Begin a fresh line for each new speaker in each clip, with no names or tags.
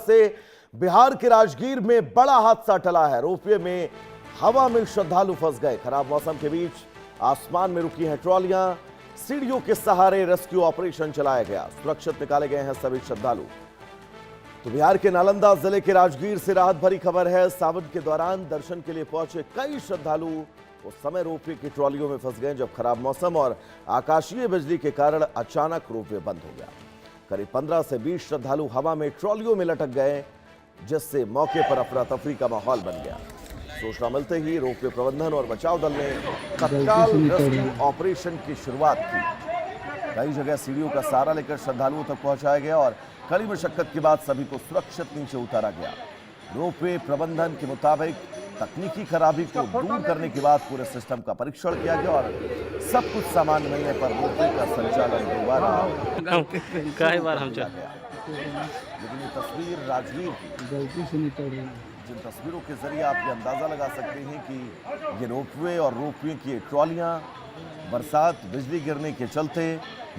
से बिहार के राजगीर में बड़ा हादसा टला है। रोपवे में हवा में श्रद्धालु फंस गए। खराब मौसम के बीच आसमान में रुकी हैं ट्रॉलियां। सीढ़ियों के सहारे रेस्क्यू ऑपरेशन चलाया गया। सुरक्षित निकाले गए हैं सभी श्रद्धालु। तो बिहार के नालंदा जिले के राजगीर से राहत भरी खबर है। सावन के दौरान दर्शन के लिए पहुंचे कई श्रद्धालु उस समय रोपवे की ट्रॉलियों में फंस गए जब खराब मौसम और आकाशीय बिजली के कारण अचानक रोपवे बंद हो गया। करीब 15 से 20 श्रद्धालु हवा में ट्रॉलियों में लटक गए, जिससे मौके पर अफरा तफरी का माहौल बन गया। सूचना मिलते ही रोपवे प्रबंधन और बचाव दल ने तत्काल रेस्क्यू ऑपरेशन की शुरुआत की। कई जगह सीढ़ियों का सहारा लेकर श्रद्धालुओं तक पहुंचाया गया और कड़ी मशक्कत के बाद सभी को सुरक्षित नीचे उतारा गया। रोपवे प्रबंधन के मुताबिक तकनीकी खराबी को दूर करने के बाद पूरे सिस्टम का परीक्षण किया गया और सब कुछ सामान्य मिलने पर रोपवे का संचालन दोबारा किया गया। लेकिन ये तस्वीर राजगीर की, जिन तस्वीरों के जरिए आप ये अंदाजा लगा सकते हैं कि ये रोपवे और रोपवे की ट्रॉलियां बरसात बिजली गिरने के चलते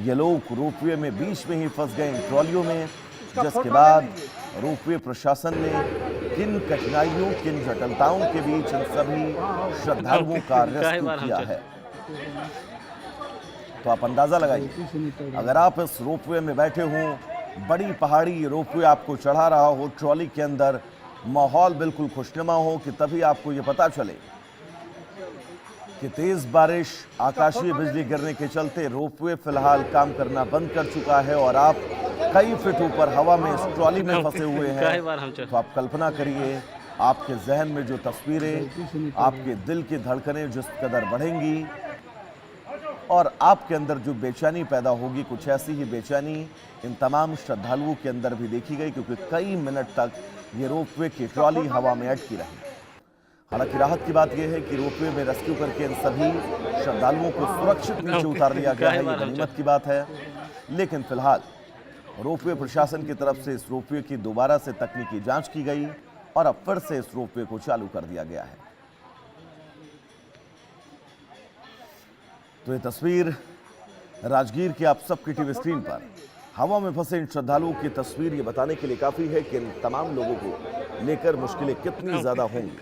ये लोग रोपवे में बीच में ही फंस गए इन ट्रॉलियों में, जिसके बाद रोपवे प्रशासन ने किन कठिनाइयों किन जटिलताओं के बीच इन सभी श्रद्धालुओं का रेस्क्यू किया है। तो आप अंदाजा लगाइए, अगर आप इस रोपवे में बैठे हों, बड़ी पहाड़ी रोपवे आपको चढ़ा रहा हो, ट्रॉली के अंदर माहौल बिल्कुल खुशनुमा हो कि तभी आपको ये पता चले कि तेज बारिश आकाशीय बिजली गिरने के चलते रोपवे फिलहाल काम करना बंद कर चुका है और आप कई फीट ऊपर हवा में इस ट्रॉली में फंसे हुए हैं। तो आप कल्पना करिए आपके जहन में जो तस्वीरें, आपके दिल की धड़कनें जिस कदर बढ़ेंगी और आपके अंदर जो बेचैनी पैदा होगी, कुछ ऐसी ही बेचैनी इन तमाम श्रद्धालुओं के अंदर भी देखी गई, क्योंकि कई मिनट तक ये रोपवे की ट्रॉली हवा में अटकी रही। हालांकि राहत की बात यह है कि रोपवे में रेस्क्यू करके इन सभी श्रद्धालुओं को सुरक्षित नीचे उतार लिया गया है, ये गनीमत की बात है। लेकिन फिलहाल रोपवे प्रशासन की तरफ से इस रोपवे की दोबारा से तकनीकी जांच की गई और अब फिर से इस रोपवे को चालू कर दिया गया है। तो ये तस्वीर राजगीर की आप सबकी टीवी स्क्रीन पर हवा में फंसे इन श्रद्धालुओं की तस्वीर ये बताने के लिए काफी है कि इन तमाम लोगों को लेकर मुश्किलें कितनी ज्यादा होंगी।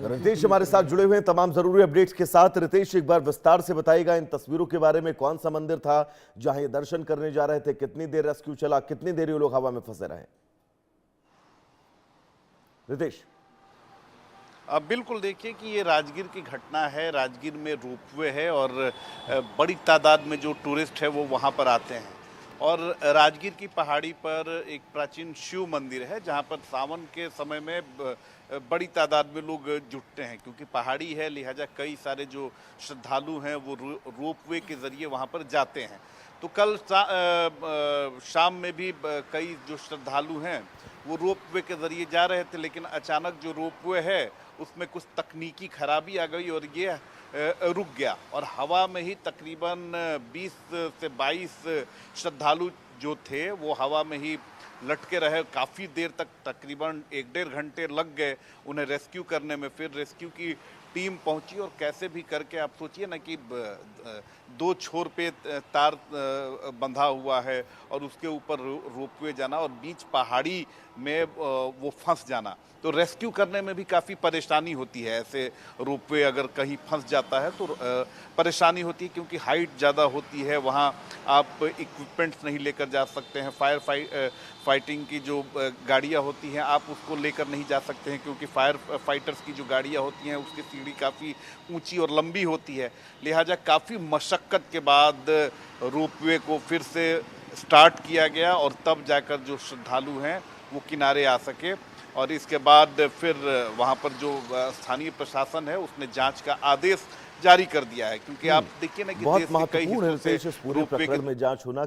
रितेश हमारे साथ जुड़े हुए हैं तमाम जरूरी अपडेट्स के साथ। रितेश, एक बार विस्तार से बताइएगा इन तस्वीरों के बारे में। कौन सा मंदिर था जहां ये दर्शन करने जा रहे थे? कितनी देर रेस्क्यू चला? कितनी देर ये लोग हवा में फंसे रहे? रितेश।
बिल्कुल, देखिए कि ये राजगीर की घटना है। राजगीर में रोपवे है और बड़ी तादाद में जो टूरिस्ट है वो वहाँ पर आते हैं और राजगीर की पहाड़ी पर एक प्राचीन शिव मंदिर है जहाँ पर सावन के समय में बड़ी तादाद में लोग जुटते हैं, क्योंकि पहाड़ी है, लिहाजा कई सारे जो श्रद्धालु हैं वो रोपवे के ज़रिए वहाँ पर जाते हैं। तो कल शाम में भी कई जो श्रद्धालु हैं वो रोपवे के ज़रिए जा रहे थे, लेकिन अचानक जो रोपवे है उसमें कुछ तकनीकी खराबी आ गई और ये रुक गया और हवा में ही तकरीबन 20 से 22 श्रद्धालु जो थे वो हवा में ही लटके रहे। काफ़ी देर तक, तकरीबन 1-1.5 घंटे लग गए उन्हें रेस्क्यू करने में। फिर रेस्क्यू की टीम पहुंची और कैसे भी करके, आप सोचिए ना कि 2 छोर पे तार बंधा हुआ है और उसके ऊपर रोपवे जाना और बीच पहाड़ी में वो फंस जाना, तो रेस्क्यू करने में भी काफ़ी परेशानी होती है। ऐसे रोपवे अगर कहीं फंस जाता है तो परेशानी होती है, क्योंकि हाइट ज़्यादा होती है, वहाँ आप इक्विपमेंट्स नहीं लेकर जा सकते हैं। फाइटिंग की जो गाड़ियाँ होती हैं आप उसको लेकर नहीं जा सकते हैं, क्योंकि फायर फाइटर्स की जो गाड़ियाँ होती हैं उसकी सीढ़ी काफ़ी ऊंची और लंबी होती है। लिहाजा काफ़ी मशक्क़त के बाद रोपवे को फिर से स्टार्ट किया गया और तब जाकर जो श्रद्धालु हैं वो किनारे आ सके। और इसके बाद फिर वहाँ पर जो स्थानीय प्रशासन है उसने जांच का आदेश जारी कर दिया है, क्योंकि आप देखिए ना कि
बहुत महत्वपूर्ण है इस पूरे प्रकरण में जांच होना।